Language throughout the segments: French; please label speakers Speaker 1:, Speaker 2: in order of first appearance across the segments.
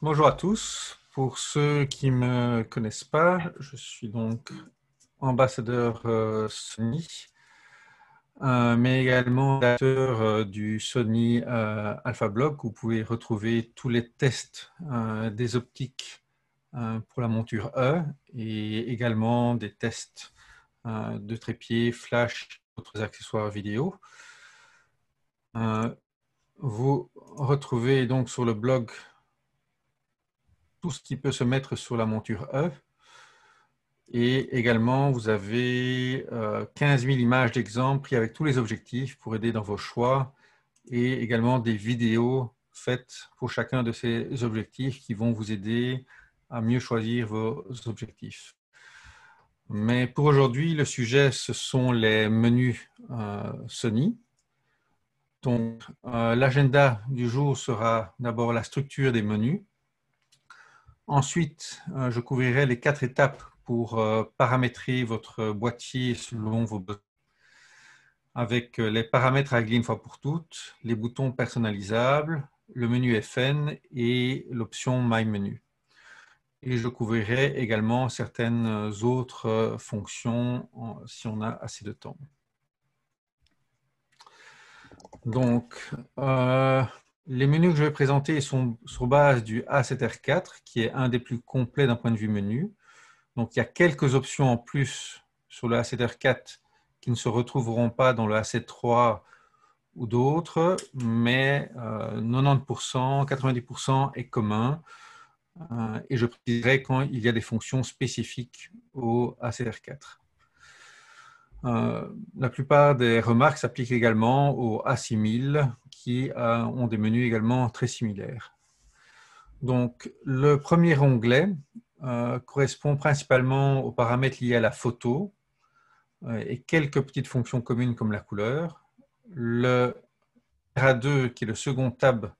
Speaker 1: Bonjour à tous. Pour ceux qui ne me connaissent pas, je suis donc ambassadeur Sony, mais également créateur du Sony Alpha Block, où vous pouvez retrouver tous les tests des optiques pour la monture E et également des tests de trépied, flash, d'autres accessoires vidéo. Vous retrouvez donc sur le blog tout ce qui peut se mettre sur la monture E. Et également, vous avez 15 000 images d'exemples pris avec tous les objectifs pour aider dans vos choix et également des vidéos faites pour chacun de ces objectifs qui vont vous aider à mieux choisir vos objectifs. Mais pour aujourd'hui, le sujet, ce sont les menus Sony. Donc, l'agenda du jour sera d'abord la structure des menus. Ensuite, je couvrirai les 4 étapes pour paramétrer votre boîtier selon vos besoins, avec les paramètres à régler une fois pour toutes, les boutons personnalisables, le menu FN et l'option My Menu. Et je couvrirai également certaines autres fonctions si on a assez de temps. Donc, les menus que je vais présenter sont sur base du A7R4, qui est un des plus complets d'un point de vue menu. Donc, il y a quelques options en plus sur le A7R4 qui ne se retrouveront pas dans le A7III ou d'autres, mais 90%, 90% est commun. Et je préciserai quand il y a des fonctions spécifiques au A7R4. La plupart des remarques s'appliquent également au A6000 qui ont des menus également très similaires. Donc, le premier onglet correspond principalement aux paramètres liés à la photo et quelques petites fonctions communes comme la couleur. Le RA2, qui est le second tab,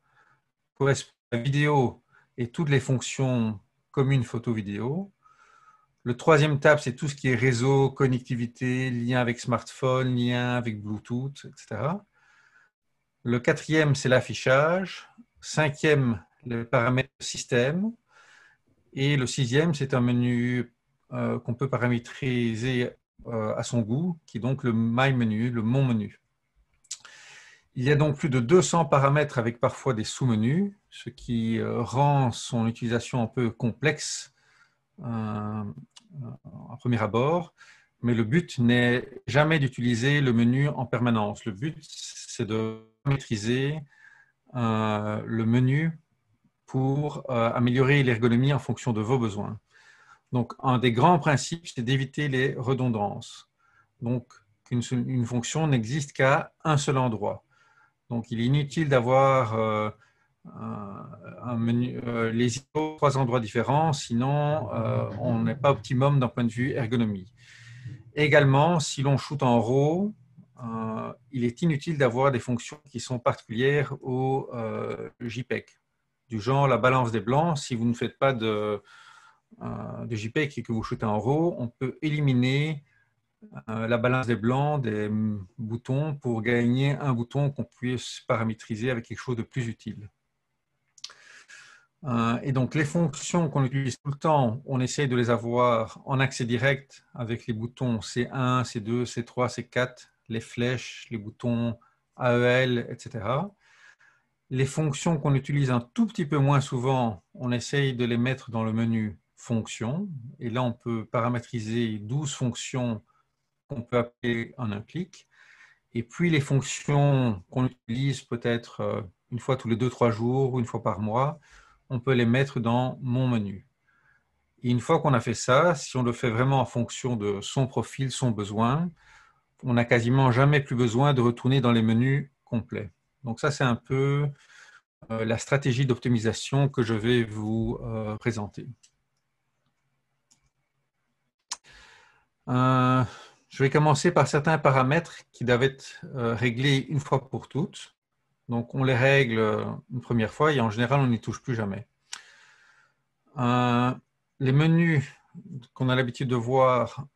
Speaker 1: correspond à la vidéo et toutes les fonctions communes photo-vidéo. Le troisième tab, c'est tout ce qui est réseau, connectivité, lien avec smartphone, lien avec Bluetooth, etc. Le quatrième, c'est l'affichage. Cinquième, les paramètres système. Et le sixième, c'est un menu qu'on peut paramétriser à son goût, qui est donc le My Menu, le Mon Menu. Il y a donc plus de 200 paramètres avec parfois des sous-menus, ce qui rend son utilisation un peu complexe à premier abord, mais le but n'est jamais d'utiliser le menu en permanence. Le but, c'est de maîtriser le menu pour améliorer l'ergonomie en fonction de vos besoins. Donc, un des grands principes, c'est d'éviter les redondances. Donc, une fonction n'existe qu'à un seul endroit. Donc, il est inutile d'avoir un menu, les IO, 3 endroits différents, sinon on n'est pas optimum d'un point de vue ergonomie. Également, si l'on shoot en RAW, il est inutile d'avoir des fonctions qui sont particulières au JPEG. Du genre la balance des blancs, si vous ne faites pas de JPEG et que vous shootez en RAW, on peut éliminer la balance des blancs des boutons pour gagner un bouton qu'on puisse paramétriser avec quelque chose de plus utile. Et donc, les fonctions qu'on utilise tout le temps, on essaye de les avoir en accès direct avec les boutons C1, C2, C3, C4, les flèches, les boutons AEL, etc. Les fonctions qu'on utilise un tout petit peu moins souvent, on essaye de les mettre dans le menu Fonctions. Et là, on peut paramétriser 12 fonctions qu'on peut appeler en un clic. Et puis, les fonctions qu'on utilise peut-être une fois tous les 2-3 jours ou une fois par mois, on peut les mettre dans Mon menu. Et une fois qu'on a fait ça, si on le fait vraiment en fonction de son profil, son besoin, on n'a quasiment jamais plus besoin de retourner dans les menus complets. Donc ça, c'est un peu la stratégie d'optimisation que je vais vous présenter. Je vais commencer par certains paramètres qui doivent être réglés une fois pour toutes. Donc, on les règle une première fois et en général, on n'y touche plus jamais. Les menus qu'on a l'habitude de voir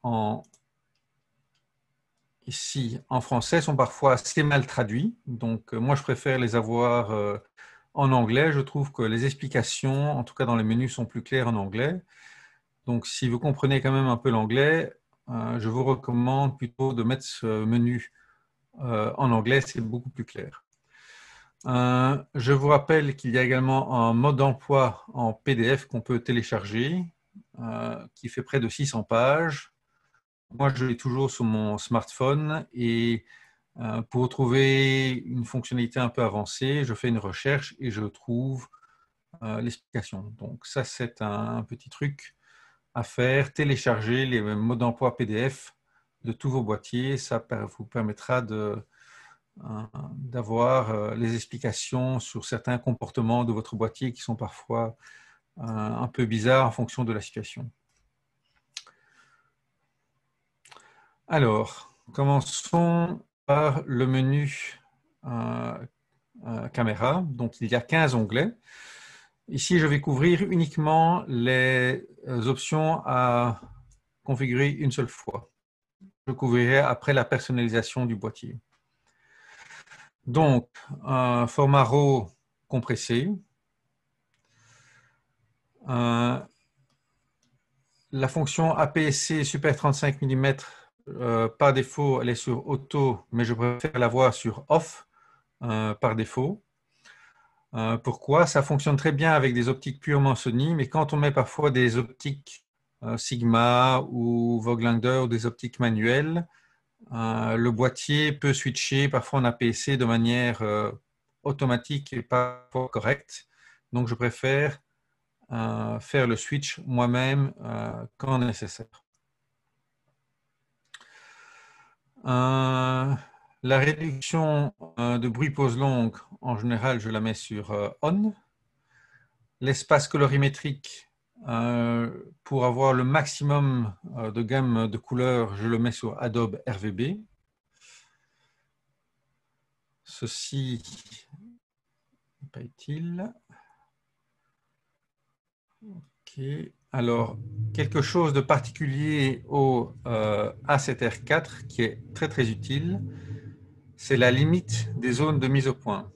Speaker 1: ici en français sont parfois assez mal traduits. Donc, moi, je préfère les avoir en anglais. Je trouve que les explications, en tout cas dans les menus, sont plus claires en anglais. Donc, si vous comprenez quand même un peu l'anglais, je vous recommande plutôt de mettre ce menu en anglais, c'est beaucoup plus clair. Je vous rappelle qu'il y a également un mode d'emploi en PDF qu'on peut télécharger, qui fait près de 600 pages. Moi, je l'ai toujours sur mon smartphone et pour trouver une fonctionnalité un peu avancée, je fais une recherche et je trouve l'explication. Donc ça, c'est un petit truc à faire, télécharger les modes d'emploi PDF de tous vos boîtiers. Ça vous permettra d'avoir les explications sur certains comportements de votre boîtier qui sont parfois un peu bizarres en fonction de la situation. Alors, commençons par le menu caméra. Donc, il y a 15 onglets. Ici, je vais couvrir uniquement les options à configurer une seule fois. Je couvrirai après la personnalisation du boîtier. Donc, un format RAW compressé. La fonction APS-C Super 35 mm, par défaut, elle est sur Auto, mais je préfère l'avoir sur Off par défaut. Pourquoi? Ça fonctionne très bien avec des optiques purement Sony, mais quand on met parfois des optiques Sigma ou Voglander ou des optiques manuelles, le boîtier peut switcher parfois en APS-C de manière automatique et pas correcte. Donc, je préfère faire le switch moi-même quand nécessaire. La réduction de bruit pause longue, en général, je la mets sur On. L'espace colorimétrique, pour avoir le maximum de gamme de couleurs, je le mets sur Adobe RVB. Ceci n'est pas utile. Ok. Alors, quelque chose de particulier au A7R4 qui est très très utile, c'est la limite des zones de mise au point.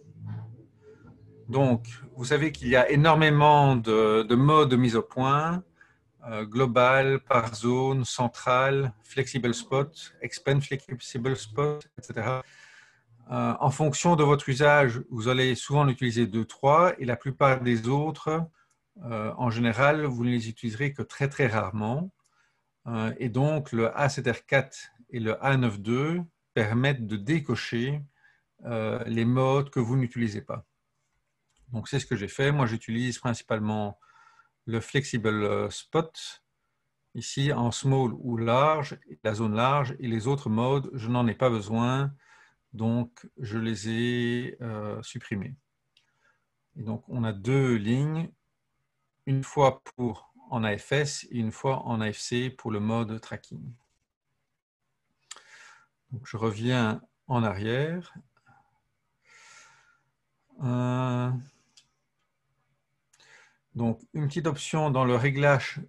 Speaker 1: Donc, vous savez qu'il y a énormément de modes de mise au point, global, par zone, central, flexible spot, expand flexible spot, etc. En fonction de votre usage, vous allez souvent l'utiliser 2-3 et la plupart des autres, en général, vous ne les utiliserez que très très rarement. Et donc, le A7R4 et le A92 permettent de décocher les modes que vous n'utilisez pas. Donc, c'est ce que j'ai fait. Moi, j'utilise principalement le Flexible Spot, ici en small ou large, la zone large, et les autres modes, je n'en ai pas besoin, donc je les ai supprimés. Et donc, on a deux lignes, une fois en AFS et une fois en AFC pour le mode tracking. Donc, je reviens en arrière. Donc, une petite option dans le réglage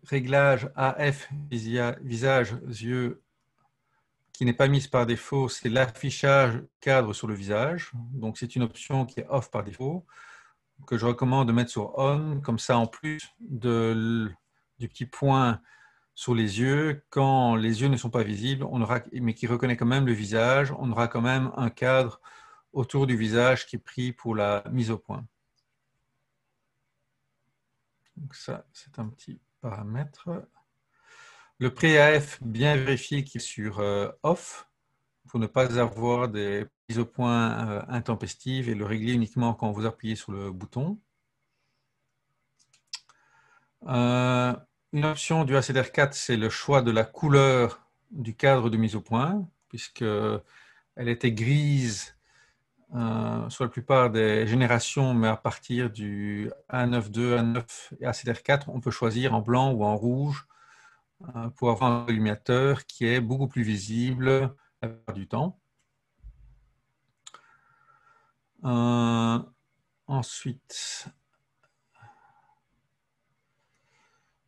Speaker 1: AF, visage, yeux, qui n'est pas mise par défaut, c'est l'affichage cadre sur le visage. Donc, c'est une option qui est off par défaut, que je recommande de mettre sur on. Comme ça, en plus du petit point sur les yeux, quand les yeux ne sont pas visibles, mais qui reconnaît quand même le visage, on aura quand même un cadre autour du visage qui est pris pour la mise au point. Donc ça, c'est un petit paramètre. Le pré-AF, bien vérifier qu'il est sur off pour ne pas avoir des mises au point intempestives et le régler uniquement quand vous appuyez sur le bouton. Une option du HDR4, c'est le choix de la couleur du cadre de mise au point, puisqu'elle était grise sur la plupart des générations, mais à partir du A9.2, A9 et HDR4, on peut choisir en blanc ou en rouge pour avoir un illuminateur qui est beaucoup plus visible la plupart du temps. Ensuite,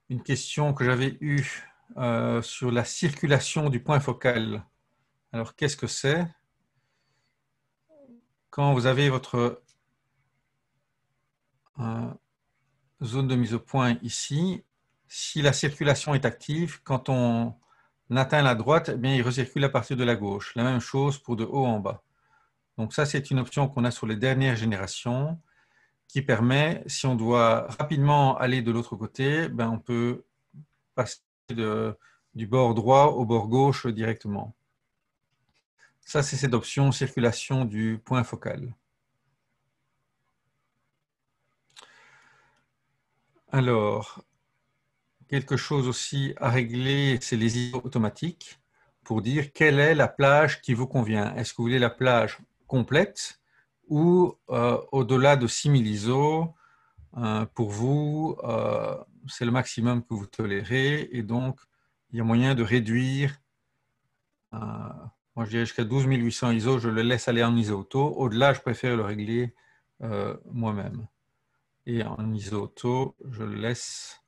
Speaker 1: une question que j'avais eue sur la circulation du point focal. Alors, qu'est-ce que c'est? Quand vous avez votre zone de mise au point ici, si la circulation est active, quand on atteint la droite, eh bien, il recircule à partir de la gauche. La même chose pour de haut en bas. Donc ça, c'est une option qu'on a sur les dernières générations qui permet, si on doit rapidement aller de l'autre côté, ben, on peut passer du bord droit au bord gauche directement. Ça, c'est cette option circulation du point focal. Alors, quelque chose aussi à régler, c'est les ISO automatiques pour dire quelle est la plage qui vous convient. Est-ce que vous voulez la plage complète ou au-delà de 6000 ISO, pour vous, c'est le maximum que vous tolérez et donc il y a moyen de réduire. Moi, je dirais jusqu'à 12800 ISO, je le laisse aller en ISO auto. Au-delà, je préfère le régler moi-même. Et en ISO auto, je le laisse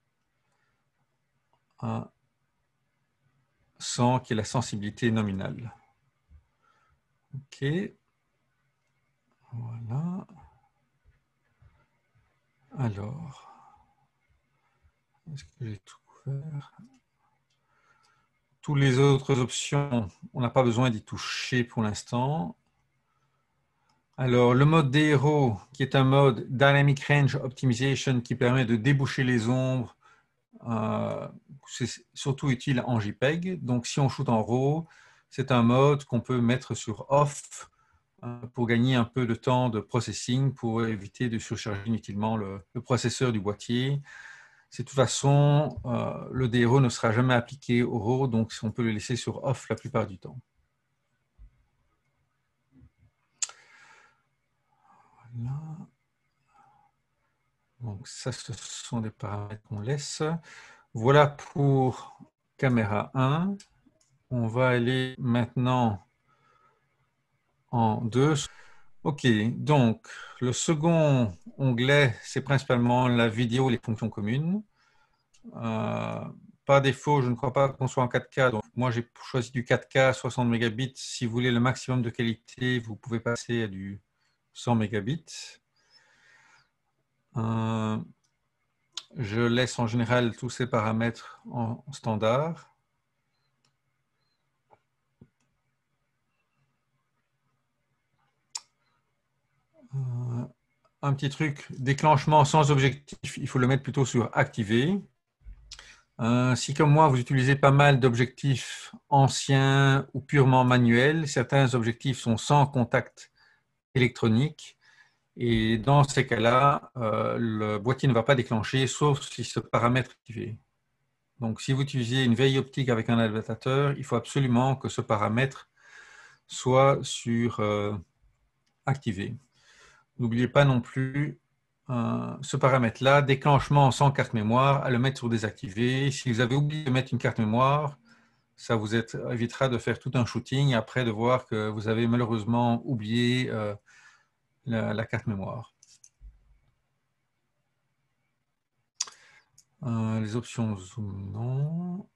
Speaker 1: à 100, qui est la sensibilité nominale. OK. Voilà. Alors, est-ce que j'ai tout couvert? Toutes les autres options, on n'a pas besoin d'y toucher pour l'instant. Alors, le mode des héros, qui est un mode Dynamic Range Optimization qui permet de déboucher les ombres, c'est surtout utile en JPEG. Donc, si on shoot en RAW, c'est un mode qu'on peut mettre sur off pour gagner un peu de temps de processing, pour éviter de surcharger inutilement le processeur du boîtier. De toute façon, le DRO ne sera jamais appliqué au RAW, donc on peut le laisser sur off la plupart du temps. Voilà. Donc ça, ce sont des paramètres qu'on laisse. Voilà pour caméra 1. On va aller maintenant en 2. OK, donc le second onglet, c'est principalement la vidéo et les fonctions communes. Par défaut, je ne crois pas qu'on soit en 4K, donc moi j'ai choisi du 4K 60 mégabits. Si vous voulez le maximum de qualité, vous pouvez passer à du 100 mégabits. Je laisse en général tous ces paramètres en standard. Un petit truc, déclenchement sans objectif, il faut le mettre plutôt sur activer. Si comme moi, vous utilisez pas mal d'objectifs anciens ou purement manuels, certains objectifs sont sans contact électronique. Et dans ces cas-là, le boîtier ne va pas déclencher, sauf si ce paramètre est activé. Donc, si vous utilisez une veille optique avec un adaptateur, il faut absolument que ce paramètre soit sur activé. N'oubliez pas non plus ce paramètre-là, déclenchement sans carte mémoire, à le mettre sur désactivé. Si vous avez oublié de mettre une carte mémoire, Ça vous évitera de faire tout un shooting et après de voir que vous avez malheureusement oublié la carte mémoire. Les options zoom, non.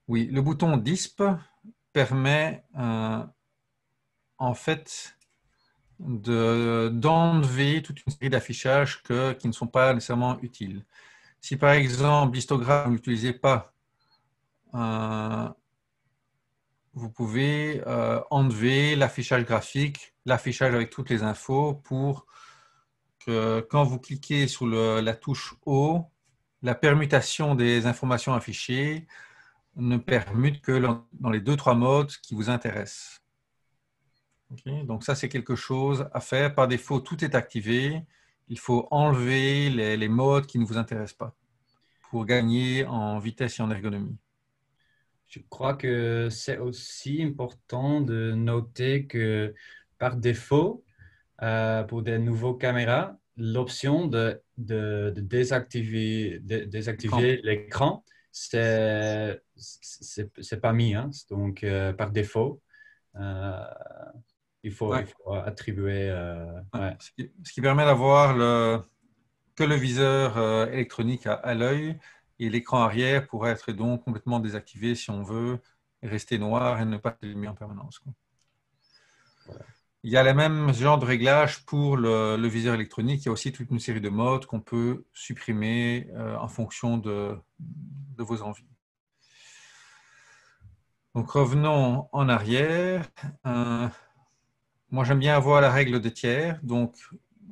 Speaker 1: Oui, le bouton DISP permet en fait d'enlever toute une série d'affichages qui ne sont pas nécessairement utiles. Si par exemple l'histogramme, vous n'utilisez pas, vous pouvez enlever l'affichage graphique, l'affichage avec toutes les infos pour que quand vous cliquez sur la touche O, la permutation des informations affichées ne permute que dans les 2-3 modes qui vous intéressent. Okay, donc ça, c'est quelque chose à faire. Par défaut, tout est activé. Il faut enlever les modes qui ne vous intéressent pas pour gagner en vitesse et en ergonomie.
Speaker 2: Je crois que c'est aussi important de noter que par défaut, pour des nouveaux caméras, l'option de désactiver l'écran, c'est pas mis. Hein. Donc, par défaut, il faut attribuer. Ouais.
Speaker 1: Ce qui permet d'avoir que le viseur électronique à l'œil et l'écran arrière pourrait être donc complètement désactivé si on veut rester noir et ne pas s'allumer en permanence.
Speaker 2: Voilà.
Speaker 1: Il y a le même genre de réglage pour le viseur électronique. Il y a aussi toute une série de modes qu'on peut supprimer en fonction de vos envies. Donc revenons en arrière. Moi j'aime bien avoir la règle des tiers. Donc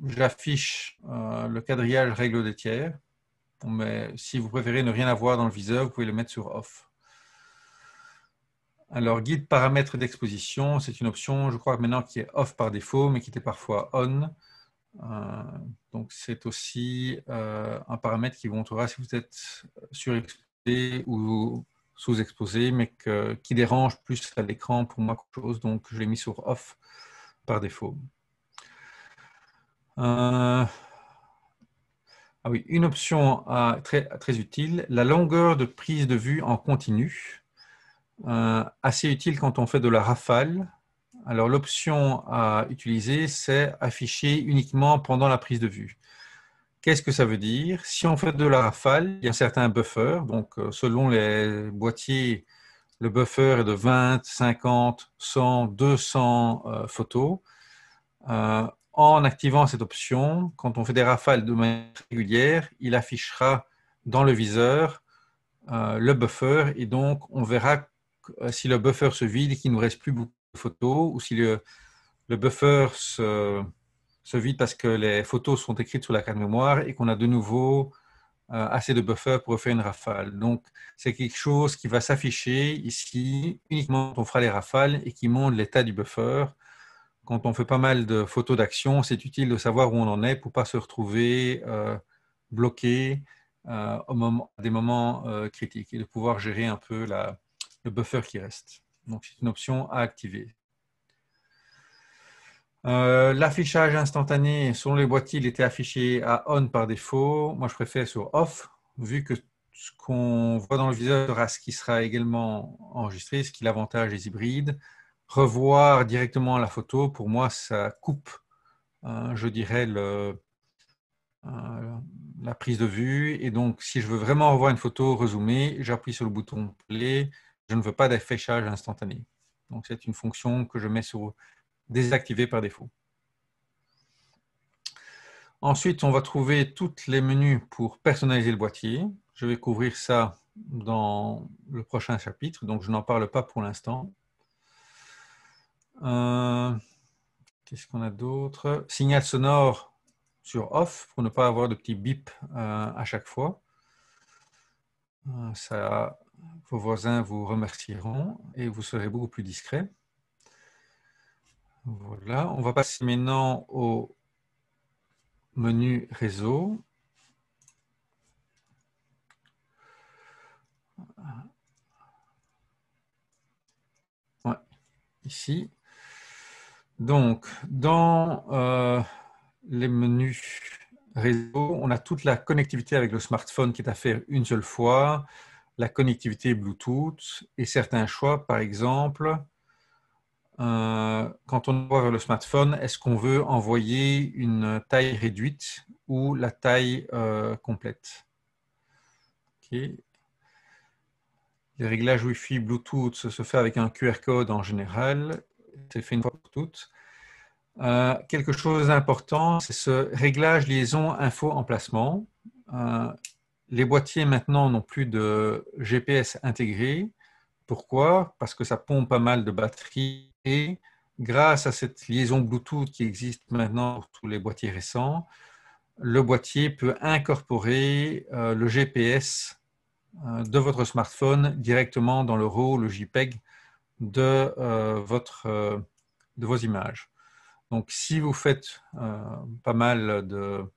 Speaker 1: j'affiche le quadrillage règle des tiers. Mais si vous préférez ne rien avoir dans le viseur, vous pouvez le mettre sur off. Alors, guide paramètres d'exposition, c'est une option, je crois maintenant qui est off par défaut, mais qui était parfois on. Donc, c'est aussi un paramètre qui vous montrera si vous êtes surexposé ou sous-exposé, mais qui dérange plus à l'écran pour moi qu'autre chose. Donc, je l'ai mis sur off par défaut. Ah oui, une option très, très utile, la longueur de prise de vue en continu. Assez utile quand on fait de la rafale. Alors l'option à utiliser, c'est afficher uniquement pendant la prise de vue. Qu'est-ce que ça veut dire? Si on fait de la rafale, il y a un certain buffer. Donc selon les boîtiers, le buffer est de 20, 50, 100, 200 photos. En activant cette option, quand on fait des rafales de manière régulière, il affichera dans le viseur le buffer et donc on verra si le buffer se vide et qu'il ne nous reste plus beaucoup de photos ou si le buffer se vide parce que les photos sont écrites sur la carte mémoire et qu'on a de nouveau assez de buffer pour faire une rafale. Donc c'est quelque chose qui va s'afficher ici uniquement quand on fera les rafales et qui montre l'état du buffer. Quand on fait pas mal de photos d'action, c'est utile de savoir où on en est pour ne pas se retrouver bloqué à des moments critiques et de pouvoir gérer un peu le buffer qui reste. Donc, c'est une option à activer. L'affichage instantané, selon les boîtiers, il était affiché à on par défaut. Moi, je préfère sur off, vu que ce qu'on voit dans le viseur sera ce qui sera également enregistré, ce qui est l'avantage des hybrides. Revoir directement la photo, pour moi, ça coupe, je dirais, la prise de vue. Et donc, si je veux vraiment revoir une photo rezoomée, j'appuie sur le bouton play. Je ne veux pas d'affichage instantané. Donc, c'est une fonction que je mets sur désactiver par défaut. Ensuite, on va trouver tous les menus pour personnaliser le boîtier. Je vais couvrir ça dans le prochain chapitre, donc je n'en parle pas pour l'instant. Qu'est-ce qu'on a d'autre? Signal sonore sur off pour ne pas avoir de petits bips à chaque fois. Ça, vos voisins vous remercieront et vous serez beaucoup plus discret. Voilà, on va passer maintenant au menu réseau. Ouais, ici. Donc, dans les menus réseau, on a toute la connectivité avec le smartphone qui est à faire une seule fois. la connectivité Bluetooth et certains choix, par exemple, quand on voit vers le smartphone, est-ce qu'on veut envoyer une taille réduite ou la taille complète? Okay. Les réglages Wi-Fi Bluetooth se fait avec un QR code en général. C'est fait une fois pour toutes. Quelque chose d'important, c'est ce réglage liaison info emplacement. Les boîtiers maintenant n'ont plus de GPS intégré. Pourquoi? Parce que ça pompe pas mal de batterie et grâce à cette liaison Bluetooth qui existe maintenant pour tous les boîtiers récents, le boîtier peut incorporer le GPS de votre smartphone directement dans le RAW, le JPEG de vos images. Donc, si vous faites pas mal de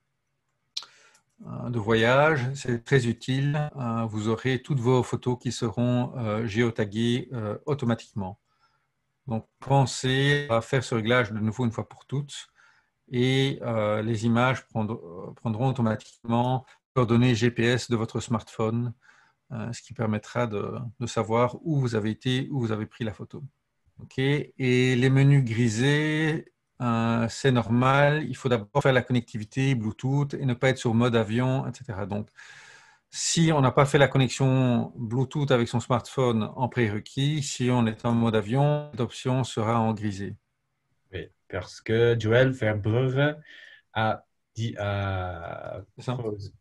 Speaker 1: voyages, c'est très utile. Vous aurez toutes vos photos qui seront géotaguées automatiquement. Donc, pensez à faire ce réglage de nouveau une fois pour toutes et les images prendront automatiquement les coordonnées GPS de votre smartphone, ce qui permettra de savoir où vous avez été, où vous avez pris la photo. Okay. Et les menus grisés, c'est normal. Il faut d'abord faire la connectivité Bluetooth et ne pas être sur mode avion, etc. Donc, si on n'a pas fait la connexion Bluetooth avec son smartphone en prérequis, si on est en mode avion, l'option sera en grisé.
Speaker 2: Oui, parce que Joël Verbrugge a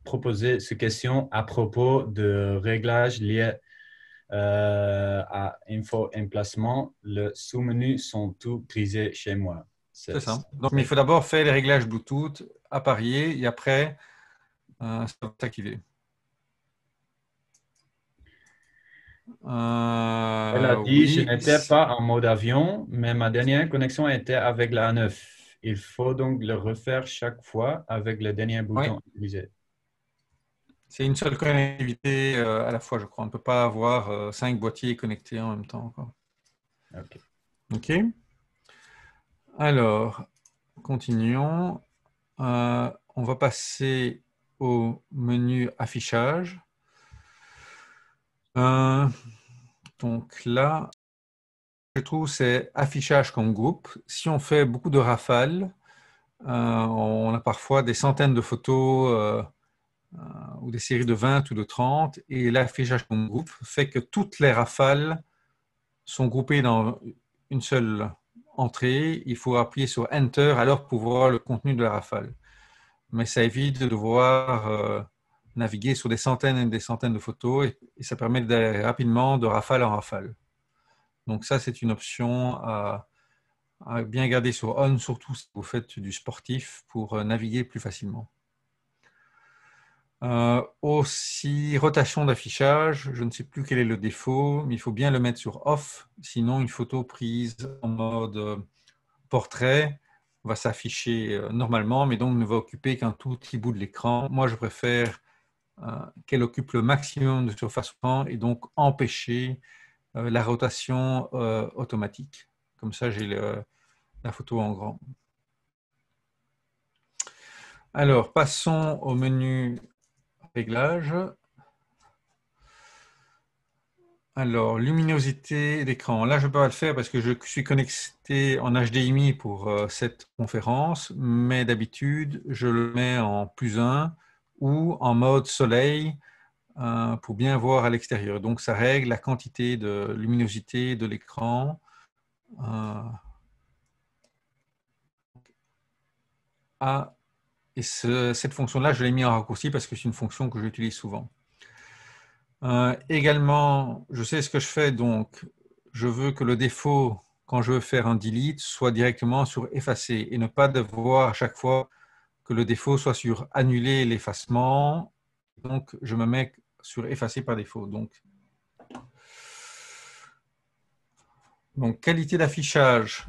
Speaker 2: proposé cette question à propos de réglages liés à info emplacement. Le sous-menu sont tous grisés chez moi.
Speaker 1: C'est ça. Donc, mais il faut d'abord faire les réglages Bluetooth à parier et après, ça va s'activer.
Speaker 2: Elle a dit,
Speaker 1: oui,
Speaker 2: je n'étais pas en mode avion, mais ma dernière connexion était avec la A9. Il faut donc le refaire chaque fois avec le dernier bouton
Speaker 1: oui.
Speaker 2: utilisé.
Speaker 1: C'est une seule connectivité à la fois, je crois. On ne peut pas avoir 5 boîtiers connectés en même temps. Quoi.
Speaker 2: OK.
Speaker 1: OK. Alors, continuons. On va passer au menu affichage. Donc là, je trouve c'est affichage comme groupe. Si on fait beaucoup de rafales, on a parfois des centaines de photos ou des séries de 20 ou de 30, et l'affichage comme groupe fait que toutes les rafales sont groupées dans une seule entrée. Il faut appuyer sur Enter alors pour voir le contenu de la rafale. Mais ça évite de devoir naviguer sur des centaines et des centaines de photos et ça permet d'aller rapidement de rafale en rafale. Donc ça, c'est une option à bien garder sur On, surtout si vous faites du sportif, pour naviguer plus facilement. Aussi, rotation d'affichage, je ne sais plus quel est le défaut, mais il faut bien le mettre sur Off, sinon une photo prise en mode portrait va s'afficher normalement, mais donc ne va occuper qu'un tout petit bout de l'écran. Moi, je préfère qu'elle occupe le maximum de surface écran et donc empêcher la rotation automatique. Comme ça, j'ai la photo en grand. Alors, passons au menu réglage. Alors, luminosité d'écran. Là, je ne peux pas le faire parce que je suis connecté en HDMI pour cette conférence, mais d'habitude, je le mets en +1 ou en mode soleil pour bien voir à l'extérieur. Donc, ça règle la quantité de luminosité de l'écran. Et cette fonction-là, je l'ai mis en raccourci parce que c'est une fonction que j'utilise souvent. Également, je sais ce que je fais, donc je veux que le défaut, quand je veux faire un delete, soit directement sur effacer et ne pas devoir à chaque fois que le défaut soit sur annuler l'effacement. Donc, je me mets sur effacer par défaut. Donc qualité d'affichage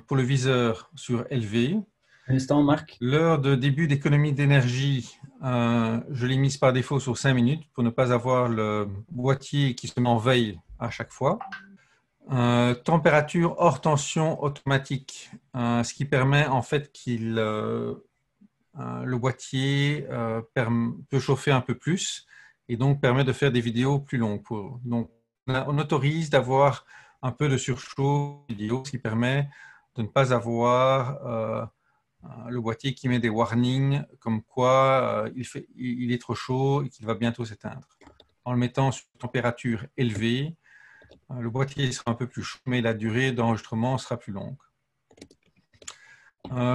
Speaker 1: pour le viseur sur élevé.
Speaker 2: Un instant, Marc.
Speaker 1: L'heure de début d'économie d'énergie, je l'ai mise par défaut sur 5 minutes pour ne pas avoir le boîtier qui se met en veille à chaque fois. Température hors tension automatique, ce qui permet en fait le boîtier peut chauffer un peu plus et donc permet de faire des vidéos plus longues. Donc, on autorise d'avoir un peu de surchauffe vidéo, ce qui permet de ne pas avoir le boîtier qui met des warnings comme quoi il est trop chaud et qu'il va bientôt s'éteindre. En le mettant sur température élevée, le boîtier sera un peu plus chaud, mais la durée d'enregistrement sera plus longue.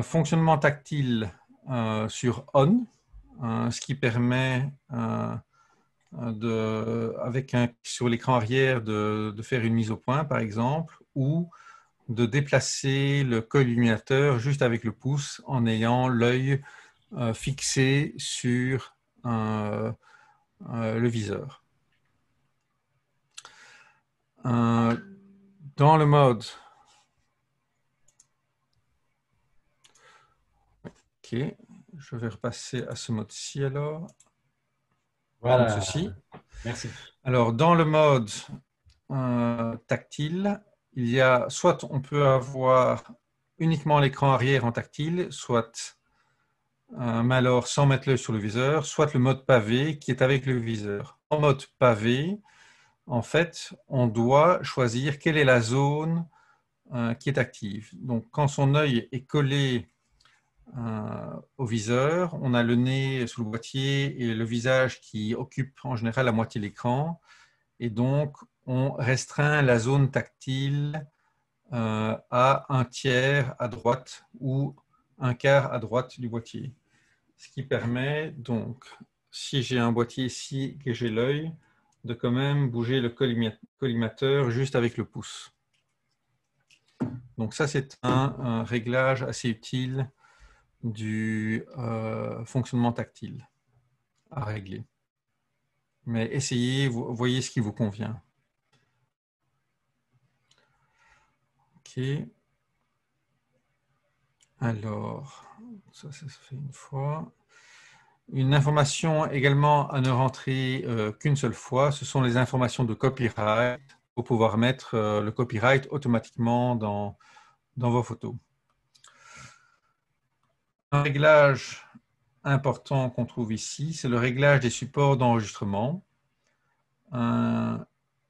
Speaker 1: Fonctionnement tactile sur ON, ce qui permet sur l'écran arrière de faire une mise au point, par exemple, ou de déplacer le collimateur juste avec le pouce en ayant l'œil fixé sur le viseur. Dans le mode... Ok, je vais repasser à ce mode-ci alors.
Speaker 2: Voilà.
Speaker 1: Donc ceci.
Speaker 2: Merci.
Speaker 1: Alors, dans le mode tactile, il y a soit on peut avoir uniquement l'écran arrière en tactile, soit, mais alors sans mettre l'œil sur le viseur, soit le mode pavé qui est avec le viseur. En mode pavé, en fait, on doit choisir quelle est la zone qui est active. Donc, quand son œil est collé au viseur, on a le nez sous le boîtier et le visage qui occupe en général la moitié de l'écran. Et donc, on restreint la zone tactile à un tiers à droite ou un quart à droite du boîtier. Ce qui permet donc, si j'ai un boîtier ici et que j'ai l'œil, de quand même bouger le collimateur juste avec le pouce. Donc ça, c'est un réglage assez utile du fonctionnement tactile à régler. Mais essayez, voyez ce qui vous convient. Ok. Alors, ça se fait une fois. Une information également à ne rentrer qu'une seule fois, ce sont les informations de copyright pour pouvoir mettre le copyright automatiquement dans vos photos. Un réglage important qu'on trouve ici, c'est le réglage des supports d'enregistrement.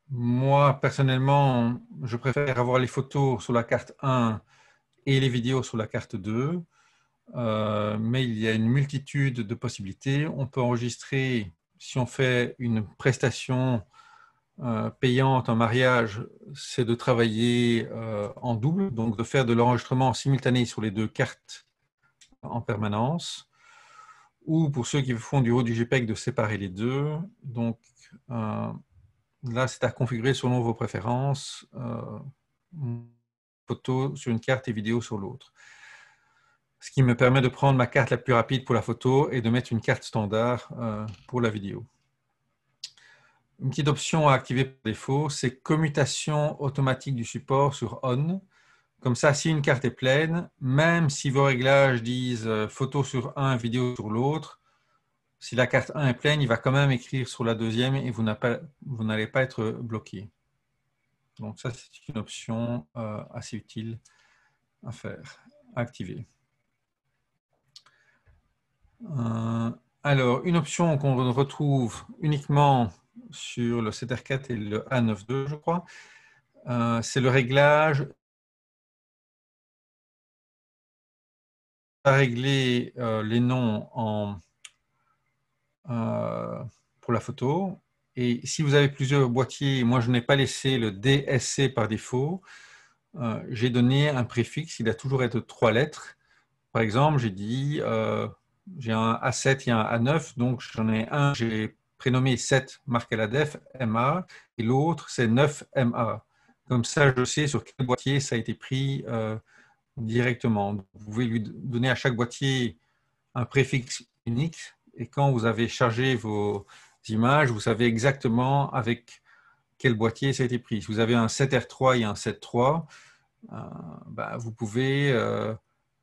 Speaker 1: Moi, personnellement, je préfère avoir les photos sur la carte 1 et les vidéos sur la carte 2. Mais il y a une multitude de possibilités. On peut enregistrer, si on fait une prestation payante en mariage, c'est de travailler en double, donc de faire de l'enregistrement simultané sur les deux cartes en permanence. Ou pour ceux qui font du haut du JPEG, de séparer les deux. Donc là, c'est à configurer selon vos préférences. Photo sur une carte et vidéo sur l'autre. Ce qui me permet de prendre ma carte la plus rapide pour la photo et de mettre une carte standard pour la vidéo. Une petite option à activer par défaut, c'est commutation automatique du support sur ON. Comme ça, si une carte est pleine, même si vos réglages disent photo sur un, vidéo sur l'autre, si la carte 1 est pleine, il va quand même écrire sur la deuxième et vous n'allez pas être bloqué. Donc ça, c'est une option assez utile à faire, à activer. Alors, une option qu'on retrouve uniquement sur le CTR4 et le A92, je crois, c'est le réglage à régler les noms pour la photo. Et si vous avez plusieurs boîtiers, moi je n'ai pas laissé le DSC par défaut, j'ai donné un préfixe, il a toujours été 3 lettres. Par exemple, j'ai dit, j'ai un A7 et un A9, donc j'en ai un, j'ai prénommé 7 marqué à la def, MA, et l'autre c'est 9 MA. Comme ça, je sais sur quel boîtier ça a été pris directement. Vous pouvez lui donner à chaque boîtier un préfixe unique, et quand vous avez chargé vos images, vous savez exactement avec quel boîtier ça a été pris. Si vous avez un 7R3 et un 7.3, vous pouvez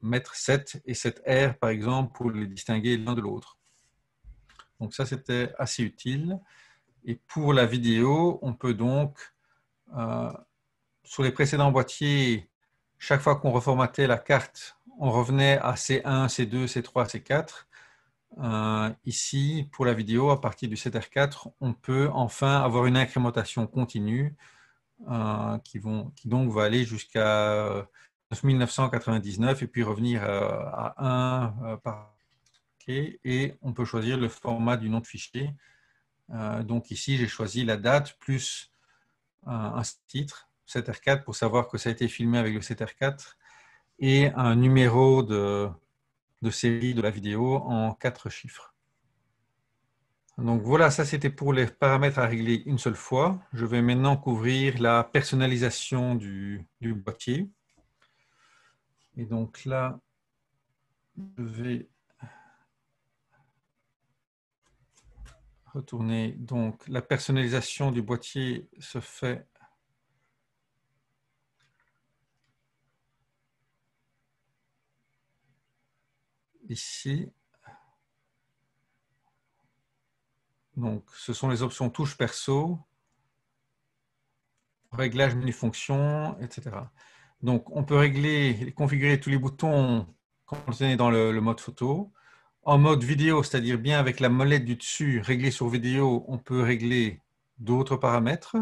Speaker 1: mettre 7 et 7R, par exemple, pour les distinguer l'un de l'autre. Donc ça, c'était assez utile. Et pour la vidéo, on peut donc, sur les précédents boîtiers, chaque fois qu'on reformatait la carte, on revenait à C1, C2, C3, C4. ici, pour la vidéo, à partir du 7R4, on peut enfin avoir une incrémentation continue qui donc va aller jusqu'à 9999 et puis revenir à 1 par paquet. Et on peut choisir le format du nom de fichier. Donc ici, j'ai choisi la date plus un titre, 7R4, pour savoir que ça a été filmé avec le 7R4, et un numéro de série de la vidéo en 4 chiffres. Donc voilà, ça c'était pour les paramètres à régler une seule fois. Je vais maintenant couvrir la personnalisation du boîtier. Et donc là, je vais retourner. Donc la personnalisation du boîtier se fait ici. Donc ce sont les options touche perso, réglage menu fonction, etc. Donc on peut régler, configurer tous les boutons quand on est dans le mode photo. En mode vidéo, c'est-à-dire bien avec la molette du dessus, régler sur vidéo, on peut régler d'autres paramètres.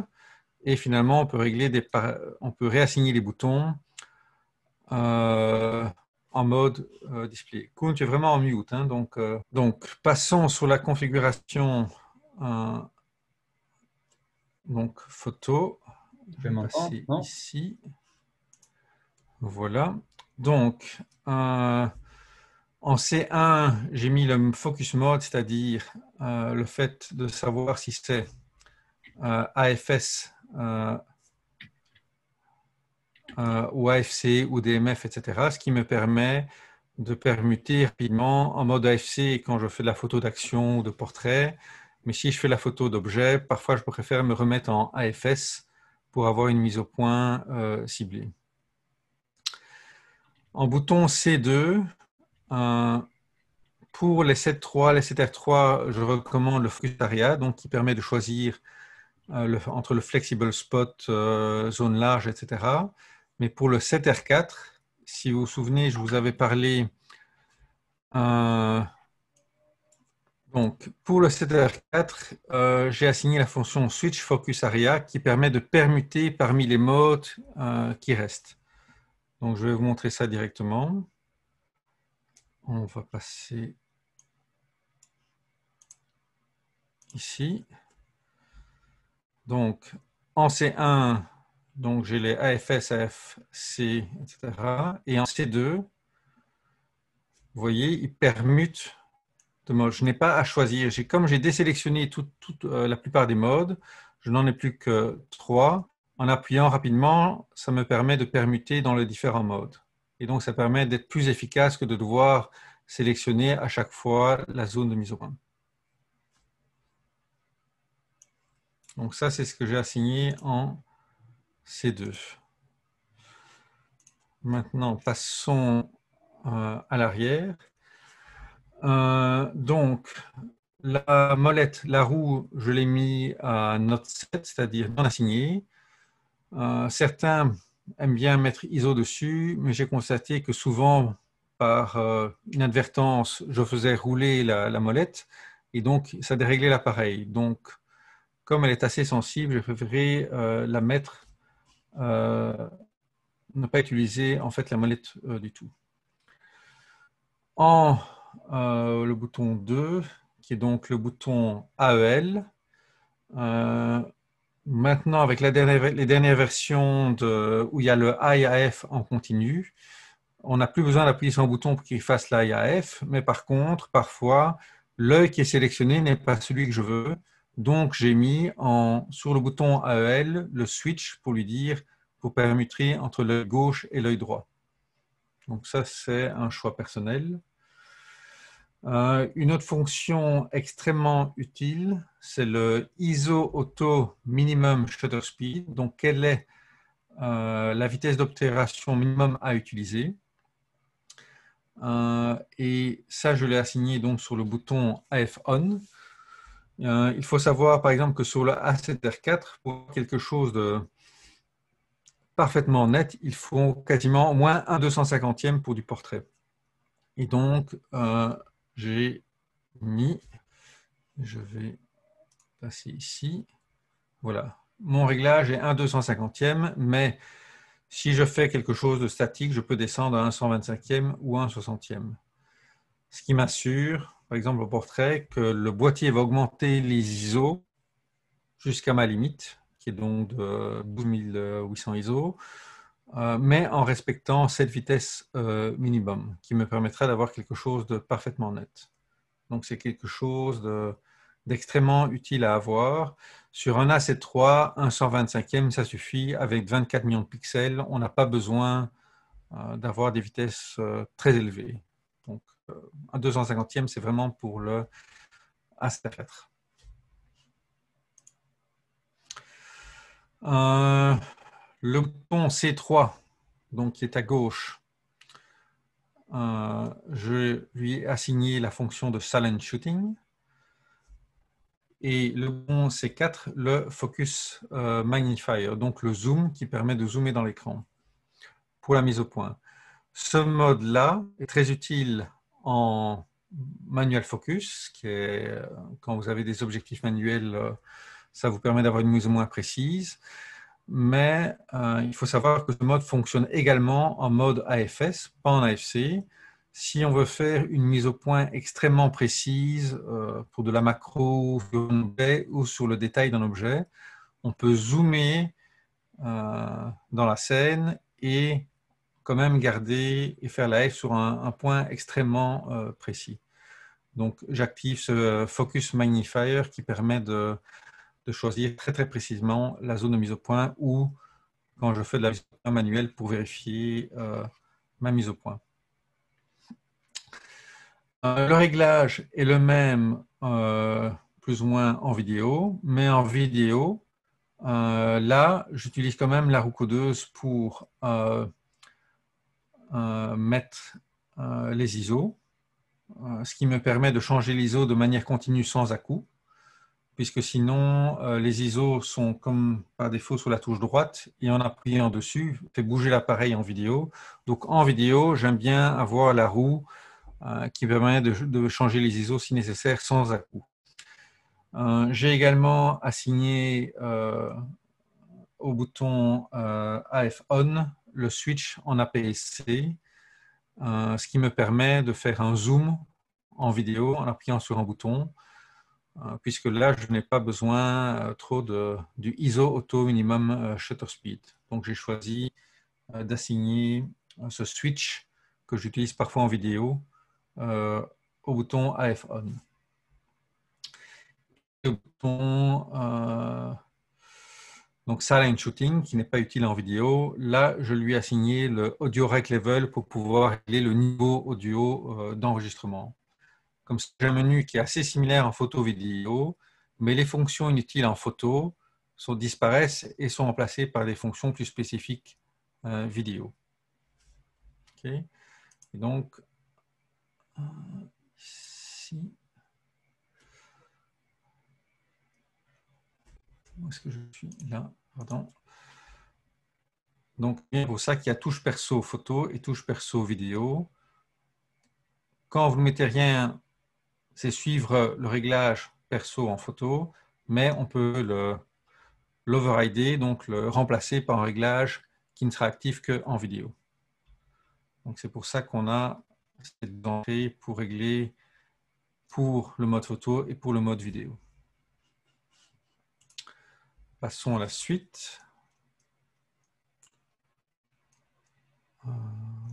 Speaker 1: Et finalement, on peut réassigner les boutons en mode display. Koen, tu es vraiment en mute. Hein, donc, passons sur la configuration donc, photo. Je vais passer ici. Voilà. Donc, en C1, j'ai mis le focus mode, c'est-à-dire le fait de savoir si c'est AFS ou AFC ou DMF, etc. Ce qui me permet de permuter rapidement en mode AFC quand je fais de la photo d'action ou de portrait. Mais si je fais la photo d'objet, parfois je préfère me remettre en AFS pour avoir une mise au point ciblée. En bouton C2, pour les 7.3, les 7R3, je recommande le Focus Area, donc qui permet de choisir entre le Flexible Spot, zone large, etc. Mais pour le 7R4, si vous vous souvenez, je vous avais parlé. Donc, pour le 7R4, j'ai assigné la fonction Switch Focus Area qui permet de permuter parmi les modes qui restent. Donc, je vais vous montrer ça directement. On va passer ici. Donc, en C1, donc j'ai les AFS, AFC, etc. Et en C2, vous voyez, il permute de mode. Je n'ai pas à choisir. Comme j'ai désélectionné la plupart des modes, je n'en ai plus que 3. En appuyant rapidement, ça me permet de permuter dans les différents modes. Et donc, ça permet d'être plus efficace que de devoir sélectionner à chaque fois la zone de mise au point. Donc ça, c'est ce que j'ai assigné en C2. Maintenant, passons à l'arrière. Donc, la molette, la roue, je l'ai mis à note 7, c'est-à-dire non assigné. Certains aiment bien mettre ISO dessus, mais j'ai constaté que souvent, par inadvertance, je faisais rouler la molette et donc ça déréglait l'appareil. Donc, comme elle est assez sensible, je préférais la mettre, ne pas utiliser en fait la molette du tout. En le bouton 2, qui est donc le bouton AEL, maintenant, avec les dernières versions où il y a le IAF en continu, on n'a plus besoin d'appuyer sur un bouton pour qu'il fasse l'IAF, mais par contre, parfois, l'œil qui est sélectionné n'est pas celui que je veux. Donc, j'ai mis sur le bouton AEL le switch pour lui dire, pour permuter entre l'œil gauche et l'œil droit. Donc ça, c'est un choix personnel. Une autre fonction extrêmement utile, c'est le ISO Auto Minimum Shutter Speed. Donc, quelle est la vitesse d'obturation minimum à utiliser? Et ça, je l'ai assigné donc sur le bouton AF On. Il faut savoir, par exemple, que sur le A7R4, pour quelque chose de parfaitement net, il faut quasiment au moins un 250e pour du portrait. Et donc, j'ai mis. Je vais passer ici. Voilà. Mon réglage est 1/250e, mais si je fais quelque chose de statique, je peux descendre à 1/125e ou 1/60e. Ce qui m'assure, par exemple au portrait, que le boîtier va augmenter les ISO jusqu'à ma limite, qui est donc de 12800 ISO, mais en respectant cette vitesse minimum, qui me permettra d'avoir quelque chose de parfaitement net. Donc c'est quelque chose d'extrêmement utile à avoir. Sur un A7 III, un 125e, ça suffit. Avec 24 millions de pixels, on n'a pas besoin d'avoir des vitesses très élevées. Donc, un 250e, c'est vraiment pour le A7 IV. Le bouton C3, donc, qui est à gauche, je lui ai assigné la fonction de Silent Shooting. Et le bouton C4, le Focus Magnifier, donc le zoom qui permet de zoomer dans l'écran pour la mise au point. Ce mode-là est très utile en manual focus, qui est, quand vous avez des objectifs manuels, ça vous permet d'avoir une mise au point précise. Mais il faut savoir que ce mode fonctionne également en mode AFS, pas en AFC. Si on veut faire une mise au point extrêmement précise pour de la macro sur un objet ou sur le détail d'un objet, on peut zoomer dans la scène et quand même garder et faire la F sur un point extrêmement précis. Donc j'active ce Focus Magnifier qui permet de choisir très très précisément la zone de mise au point ou quand je fais de la mise au point manuelle pour vérifier ma mise au point. Le réglage est le même plus ou moins en vidéo, mais en vidéo, là, j'utilise quand même la roue codeuse pour mettre les ISO, ce qui me permet de changer l'ISO de manière continue sans à-coup, puisque sinon, les ISO sont comme par défaut sur la touche droite, et en appuyant dessus, fait bouger l'appareil en vidéo. Donc en vidéo, j'aime bien avoir la roue qui permet de changer les ISO si nécessaire sans à-coup. J'ai également assigné au bouton AF On le switch en APS-C, ce qui me permet de faire un zoom en vidéo en appuyant sur un bouton, puisque là, je n'ai pas besoin trop du ISO auto minimum shutter speed. Donc, j'ai choisi d'assigner ce switch que j'utilise parfois en vidéo au bouton AF On. Le bouton donc Silent Shooting, qui n'est pas utile en vidéo, là, je lui ai assigné le Audio Rec Level pour pouvoir régler le niveau audio d'enregistrement. Comme c'est un menu qui est assez similaire en photo-vidéo, mais les fonctions inutiles en photo disparaissent et sont remplacées par des fonctions plus spécifiques vidéo. Okay. Et donc, ici, où est-ce que je suis là? Pardon. Donc, c'est pour ça qu'il y a touche perso photo et touche perso vidéo. Quand vous ne mettez rien, c'est suivre le réglage perso en photo, mais on peut l'overrider, donc le remplacer par un réglage qui ne sera actif qu'en vidéo. Donc c'est pour ça qu'on a cette entrée pour régler pour le mode photo et pour le mode vidéo. Passons à la suite.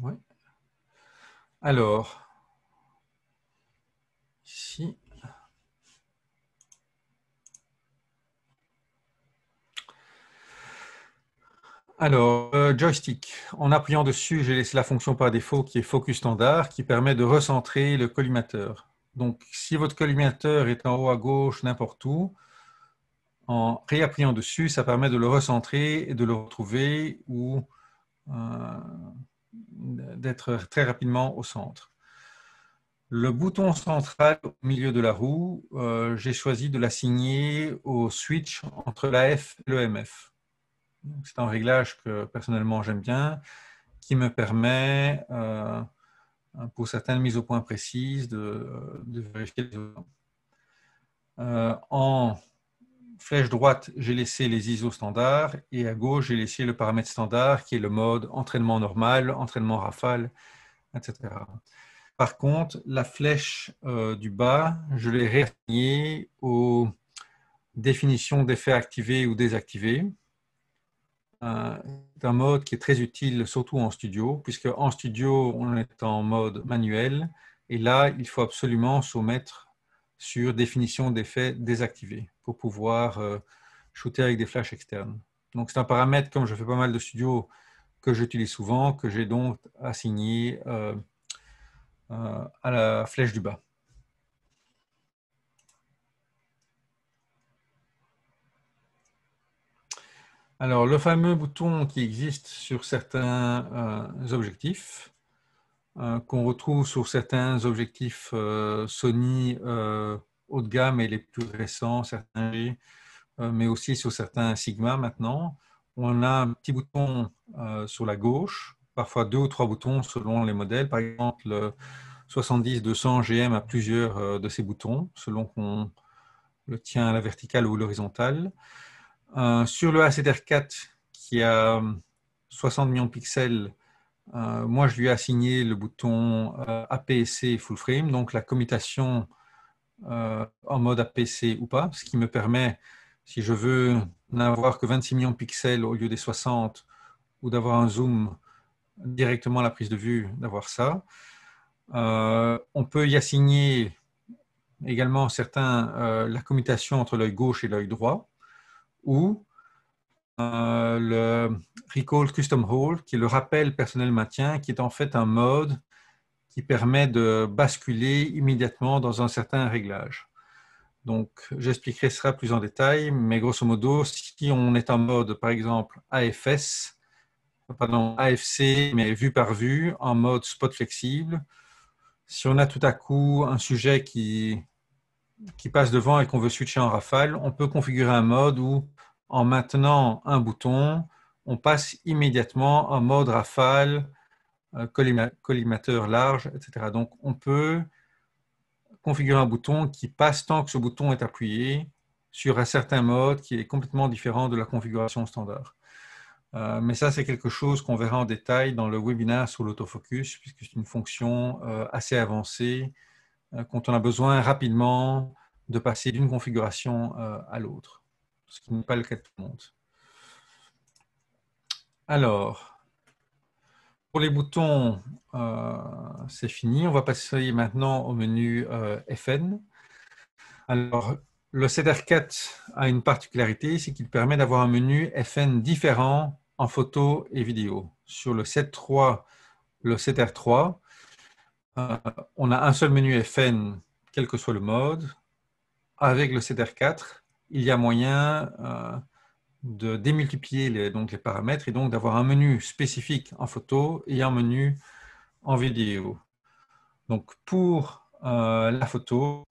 Speaker 1: Ouais. Alors, ici. Alors, joystick. En appuyant dessus, j'ai laissé la fonction par défaut qui est Focus Standard, qui permet de recentrer le collimateur. Donc, si votre collimateur est en haut à gauche, n'importe où, en réappuyant dessus, ça permet de le recentrer et de le retrouver ou d'être très rapidement au centre. Le bouton central au milieu de la roue, j'ai choisi de l'assigner au switch entre la F et le MF. C'est un réglage que personnellement j'aime bien, qui me permet pour certaines mises au point précises, de vérifier les ISO. En flèche droite, j'ai laissé les ISO standards et à gauche, j'ai laissé le paramètre standard qui est le mode entraînement normal, entraînement rafale, etc. Par contre, la flèche du bas, je l'ai réassignée aux définitions d'effets activés ou désactivés. C'est un mode qui est très utile, surtout en studio, puisque en studio, on est en mode manuel, et là, il faut absolument soumettre sur définition d'effets désactivés pour pouvoir shooter avec des flashs externes. Donc, c'est un paramètre, comme je fais pas mal de studio, que j'utilise souvent, que j'ai donc assigné à la flèche du bas. Alors, le fameux bouton qui existe sur certains objectifs, qu'on retrouve sur certains objectifs Sony haut de gamme et les plus récents, certains G, mais aussi sur certains Sigma maintenant. On a un petit bouton sur la gauche, parfois 2 ou 3 boutons selon les modèles. Par exemple, le 70-200 GM a plusieurs de ces boutons, selon qu'on le tient à la verticale ou l'horizontale. Sur le A7R4, qui a 60 millions de pixels, moi, je lui ai assigné le bouton APS-C full frame, donc la commutation en mode APS-C ou pas, ce qui me permet, si je veux n'avoir que 26 millions de pixels au lieu des 60, ou d'avoir un zoom directement à la prise de vue, d'avoir ça. On peut y assigner également la commutation entre l'œil gauche et l'œil droit, ou le Recall Custom Hold, qui est le rappel personnel maintien, qui est en fait un mode qui permet de basculer immédiatement dans un certain réglage. Donc, j'expliquerai ça plus en détail, mais grosso modo, si on est en mode, par exemple, AFC, mais vue par vue, en mode spot flexible, si on a tout à coup un sujet qui passe devant et qu'on veut switcher en rafale, on peut configurer un mode où, en maintenant un bouton, on passe immédiatement en mode rafale, collimateur large, etc. Donc, on peut configurer un bouton qui passe tant que ce bouton est appuyé sur un certain mode qui est complètement différent de la configuration standard. Mais ça, c'est quelque chose qu'on verra en détail dans le webinaire sur l'autofocus, puisque c'est une fonction assez avancée quand on a besoin rapidement de passer d'une configuration à l'autre, ce qui n'est pas le cas de tout le monde. Alors, pour les boutons, c'est fini. On va passer maintenant au menu FN. Alors, le CDR4 a une particularité, c'est qu'il permet d'avoir un menu FN différent en photo et vidéo. Sur le CET3, le CTR3, on a un seul menu FN, quel que soit le mode. Avec le CTR4, il y a moyen de démultiplier les paramètres et donc d'avoir un menu spécifique en photo et un menu en vidéo. Donc, pour la photo,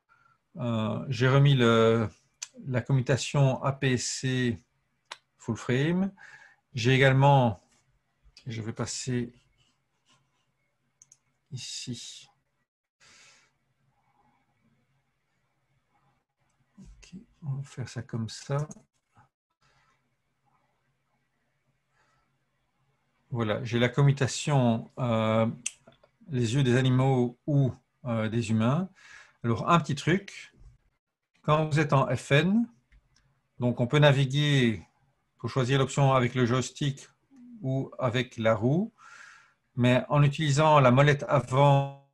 Speaker 1: j'ai remis la commutation APS-C full frame. J'ai également, je vais passer ici. Okay, on va faire ça comme ça. Voilà, j'ai la commutation les yeux des animaux ou des humains. Alors, un petit truc, quand vous êtes en FN, donc on peut naviguer pour choisir l'option avec le joystick ou avec la roue, mais en utilisant la molette avant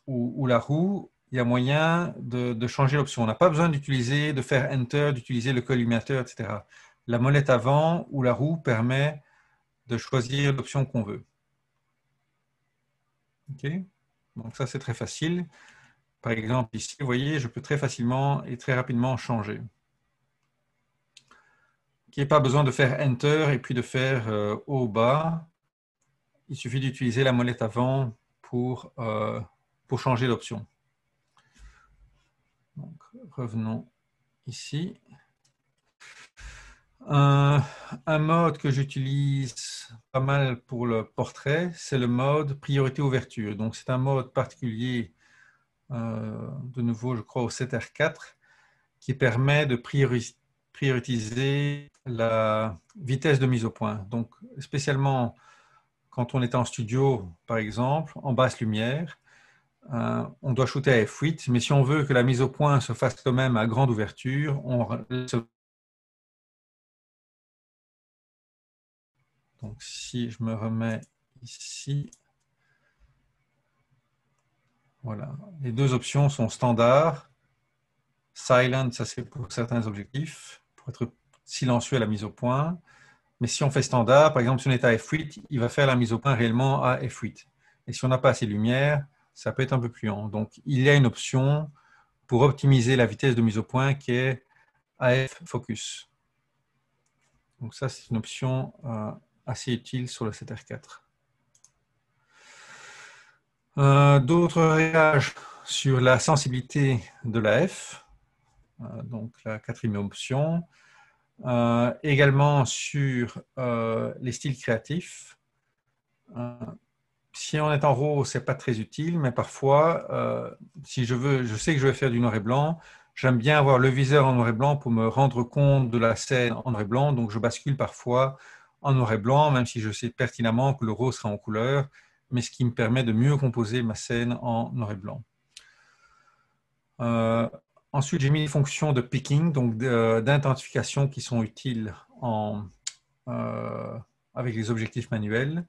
Speaker 1: ou la roue, il y a moyen de changer l'option. On n'a pas besoin de faire Enter, d'utiliser le collimateur, etc. La molette avant ou la roue permet de choisir l'option qu'on veut. OK? Donc ça, c'est très facile. Par exemple, ici, vous voyez, je peux très facilement et très rapidement changer. Il n'y a pas besoin de faire Enter et puis de faire haut ou bas. Il suffit d'utiliser la molette avant pour changer l'option. Donc, revenons ici. Un mode que j'utilise pas mal pour le portrait, c'est le mode priorité ouverture. Donc, c'est un mode particulier, de nouveau, je crois, au 7R4, qui permet de prioriser la vitesse de mise au point. Donc, spécialement quand on est en studio, par exemple, en basse lumière, on doit shooter à f8, mais si on veut que la mise au point se fasse quand même à grande ouverture, donc si je me remets ici, voilà. Les deux options sont standard. Silent, ça c'est pour certains objectifs, pour être silencieux à la mise au point. Mais si on fait standard, par exemple, si on est à f8, il va faire la mise au point réellement à f8. Et si on n'a pas assez de lumière, ça peut être un peu plus lent. Donc, il y a une option pour optimiser la vitesse de mise au point qui est AF Focus. Donc ça, c'est une option assez utile sur le 7R4. D'autres réglages sur la sensibilité de la F, donc la quatrième option. Également sur les styles créatifs. Si on est en RAW, ce n'est pas très utile, mais parfois, si je sais que je vais faire du noir et blanc, j'aime bien avoir le viseur en noir et blanc pour me rendre compte de la scène en noir et blanc. Donc, je bascule parfois en noir et blanc, même si je sais pertinemment que le RAW sera en couleur, mais ce qui me permet de mieux composer ma scène en noir et blanc. Ensuite, j'ai mis les fonctions de picking, donc d'intensification qui sont utiles avec les objectifs manuels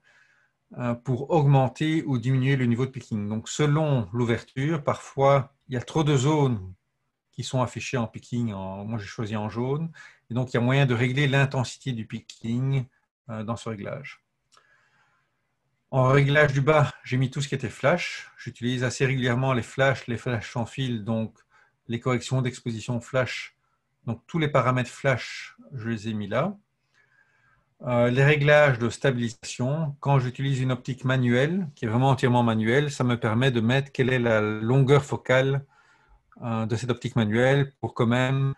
Speaker 1: pour augmenter ou diminuer le niveau de picking. Donc, selon l'ouverture, parfois, il y a trop de zones qui sont affichées en picking. Moi, j'ai choisi en jaune. Et donc, il y a moyen de régler l'intensité du picking dans ce réglage. En réglage du bas, j'ai mis tout ce qui était flash. J'utilise assez régulièrement les flashs sans fil, donc les corrections d'exposition flash. Donc, tous les paramètres flash, je les ai mis là. Les réglages de stabilisation, quand j'utilise une optique manuelle, qui est vraiment entièrement manuelle, ça me permet de mettre quelle est la longueur focale de cette optique manuelle pour quand même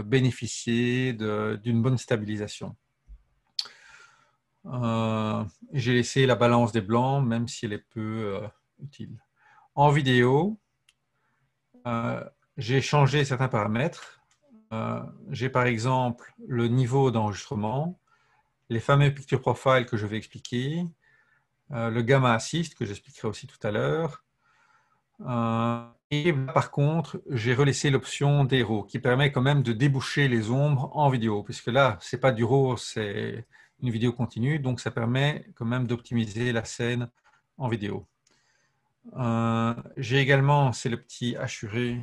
Speaker 1: bénéficier d'une bonne stabilisation. J'ai laissé la balance des blancs, même si elle est peu utile. En vidéo, j'ai changé certains paramètres. J'ai par exemple le niveau d'enregistrement, les fameux picture profiles que je vais expliquer, le gamma assist que j'expliquerai aussi tout à l'heure. Et par contre, j'ai relaissé l'option des RAW qui permet quand même de déboucher les ombres en vidéo, puisque là, ce n'est pas du RAW, c'est une vidéo continue, donc ça permet quand même d'optimiser la scène en vidéo. J'ai également, c'est le petit assuré,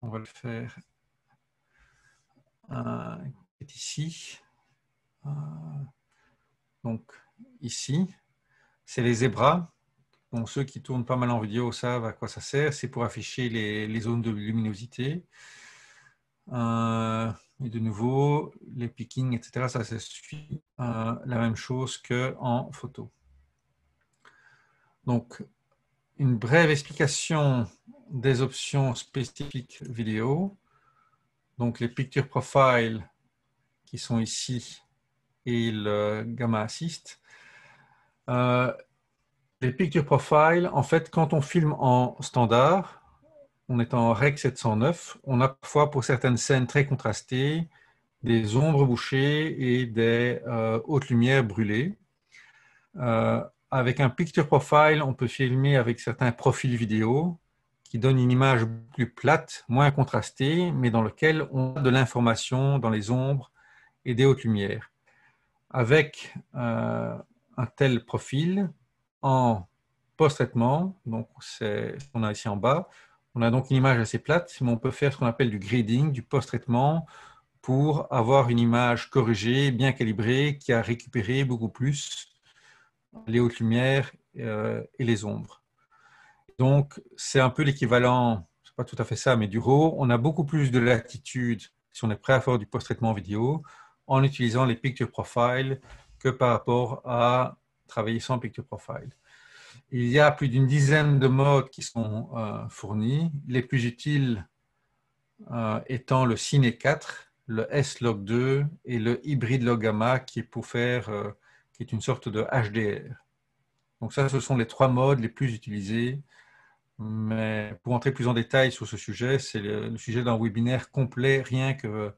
Speaker 1: on va le faire, qui est ici. Donc ici, c'est les zébras. Donc, ceux qui tournent pas mal en vidéo savent à quoi ça sert. C'est pour afficher les zones de luminosité. Et de nouveau, les pickings, etc., ça suit la même chose qu'en photo. Donc, une brève explication des options spécifiques vidéo. Donc, les picture profiles qui sont ici et le gamma assist. Les picture profiles, en fait, quand on filme en standard, on est en Rec 709, on a parfois pour certaines scènes très contrastées des ombres bouchées et des hautes lumières brûlées. Avec un picture profile, on peut filmer avec certains profils vidéo qui donnent une image plus plate, moins contrastée, mais dans lequel on a de l'information dans les ombres et des hautes lumières. Avec un tel profil, en post-traitement, donc c'est ce qu'on a ici en bas, on a donc une image assez plate, mais on peut faire ce qu'on appelle du grading, du post-traitement, pour avoir une image corrigée, bien calibrée, qui a récupéré beaucoup plus les hautes lumières et les ombres. Donc, c'est un peu l'équivalent, c'est pas tout à fait ça, mais du RAW. On a beaucoup plus de latitude si on est prêt à faire du post-traitement vidéo en utilisant les picture profiles que par rapport à travailler sans picture profile. Il y a plus d'une dizaine de modes qui sont fournis. Les plus utiles étant le Cine 4, le S-Log 2 et le Hybrid Log Gamma qui est pour faire qui est une sorte de HDR. Donc ça, ce sont les 3 modes les plus utilisés. Mais pour entrer plus en détail sur ce sujet, c'est le sujet d'un webinaire complet, rien que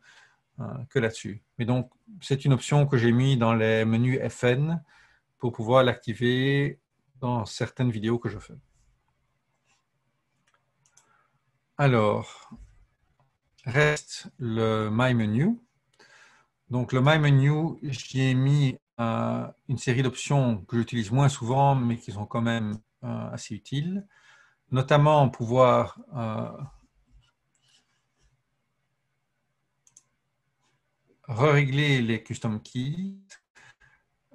Speaker 1: là-dessus. Mais donc, c'est une option que j'ai mis dans les menus FN pour pouvoir l'activer dans certaines vidéos que je fais. Alors, reste le My Menu. Donc, le My Menu, j'y ai mis une série d'options que j'utilise moins souvent, mais qui sont quand même assez utiles. Notamment, pouvoir régler les custom keys.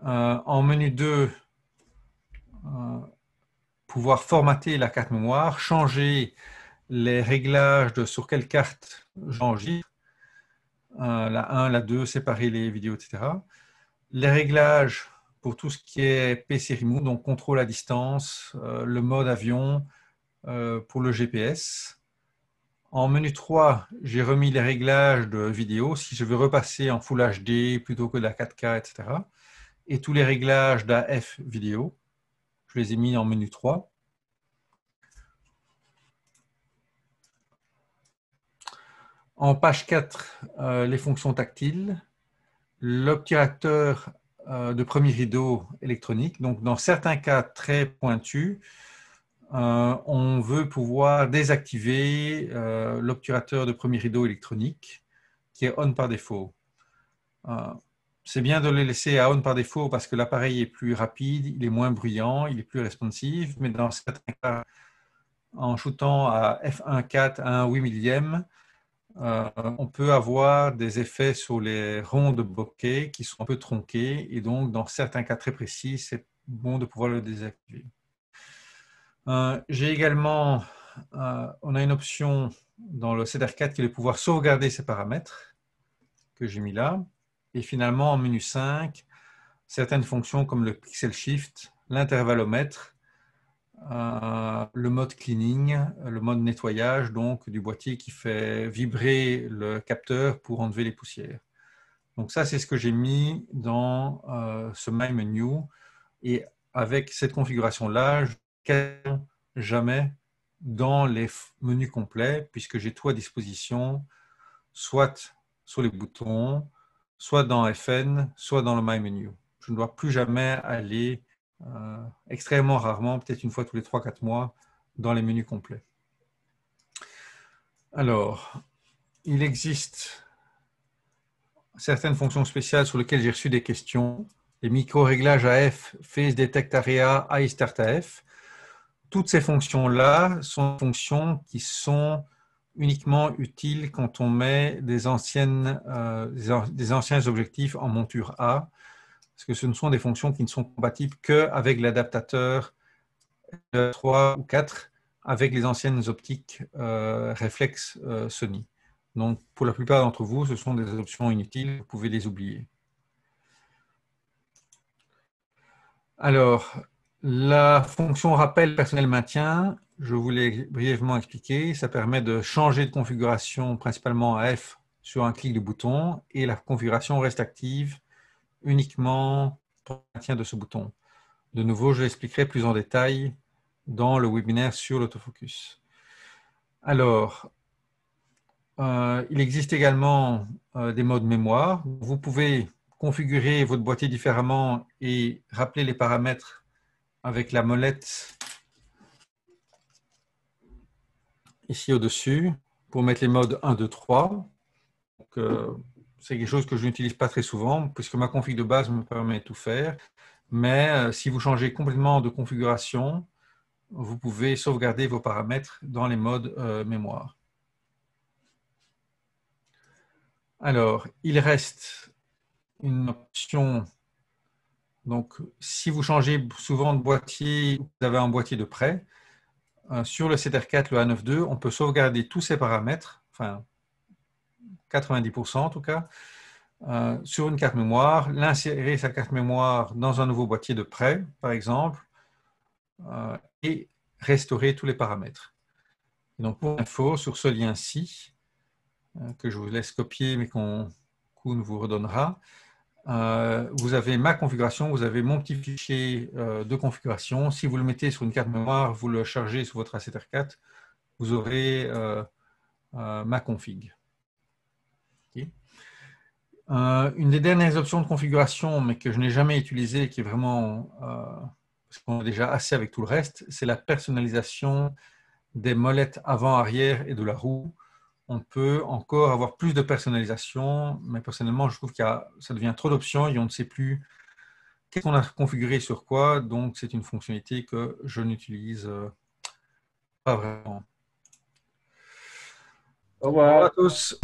Speaker 1: En menu 2, pouvoir formater la carte mémoire, changer les réglages de sur quelle carte j'enregistre, la 1, la 2, séparer les vidéos, etc. Les réglages pour tout ce qui est PC Remote, donc contrôle à distance, le mode avion pour le GPS. En menu 3, j'ai remis les réglages de vidéo, si je veux repasser en Full HD plutôt que de la 4K, etc. Et tous les réglages d'AF vidéo, je les ai mis en menu 3. En page 4, les fonctions tactiles, l'obturateur de premier rideau électronique. Donc, dans certains cas très pointus, on veut pouvoir désactiver l'obturateur de premier rideau électronique qui est on par défaut. C'est bien de le laisser à on par défaut parce que l'appareil est plus rapide, il est moins bruyant, il est plus responsive, mais dans certains cas, en shootant à f1.4 à 1/8 millième, on peut avoir des effets sur les ronds de bokeh qui sont un peu tronqués et donc dans certains cas très précis, c'est bon de pouvoir le désactiver. J'ai également, on a une option dans le CDR4 qui est de pouvoir sauvegarder ces paramètres que j'ai mis là. Et finalement, en menu 5, certaines fonctions comme le pixel shift, l'intervallomètre, le mode cleaning, le mode nettoyage donc du boîtier qui fait vibrer le capteur pour enlever les poussières. Donc ça, c'est ce que j'ai mis dans ce My Menu. Et avec cette configuration-là, je ne jamais dans les menus complets puisque j'ai tout à disposition, soit sur les boutons, soit dans FN, soit dans le My Menu. Je ne dois plus jamais aller extrêmement rarement, peut-être une fois tous les 3-4 mois, dans les menus complets. Alors, il existe certaines fonctions spéciales sur lesquelles j'ai reçu des questions. Les micro-réglages AF, Phase Detect Area, Eye Start AF. Toutes ces fonctions-là sont des fonctions qui sont uniquement utiles quand on met des anciens objectifs en monture A, parce que ce ne sont des fonctions qui ne sont compatibles qu'avec l'adaptateur 3 ou 4 avec les anciennes optiques réflexes Sony. Donc, pour la plupart d'entre vous, ce sont des options inutiles, vous pouvez les oublier. Alors, la fonction rappel personnel maintien, je vous l'ai brièvement expliqué, ça permet de changer de configuration principalement à F sur un clic du bouton et la configuration reste active uniquement pour le maintien de ce bouton. De nouveau, je l'expliquerai plus en détail dans le webinaire sur l'autofocus. Alors, il existe également des modes mémoire. Vous pouvez configurer votre boîtier différemment et rappeler les paramètres avec la molette ici au-dessus pour mettre les modes 1, 2, 3. C'est quelque chose que je n'utilise pas très souvent puisque ma config de base me permet de tout faire. Mais si vous changez complètement de configuration, vous pouvez sauvegarder vos paramètres dans les modes mémoire. Alors, il reste une option. Donc, si vous changez souvent de boîtier, vous avez un boîtier de prêt, sur le CTR4, le A92, on peut sauvegarder tous ces paramètres, enfin 90% en tout cas, sur une carte mémoire, l'insérer sa carte mémoire dans un nouveau boîtier de prêt, par exemple, et restaurer tous les paramètres. Et donc, pour info, sur ce lien-ci, que je vous laisse copier, mais qu'on nous vous redonnera, vous avez ma configuration, vous avez mon petit fichier de configuration. Si vous le mettez sur une carte mémoire, vous le chargez sur votre Asset R4, vous aurez ma config. Okay. Une des dernières options de configuration, mais que je n'ai jamais utilisée, qui est vraiment, parce qu'on a déjà assez avec tout le reste, c'est la personnalisation des molettes avant-arrière et de la roue. On peut encore avoir plus de personnalisation, mais personnellement, je trouve que ça devient trop d'options et on ne sait plus qu'est-ce qu'on a configuré sur quoi. Donc, c'est une fonctionnalité que je n'utilise pas vraiment.
Speaker 2: Au
Speaker 1: Au revoir à
Speaker 2: revoir.
Speaker 1: tous.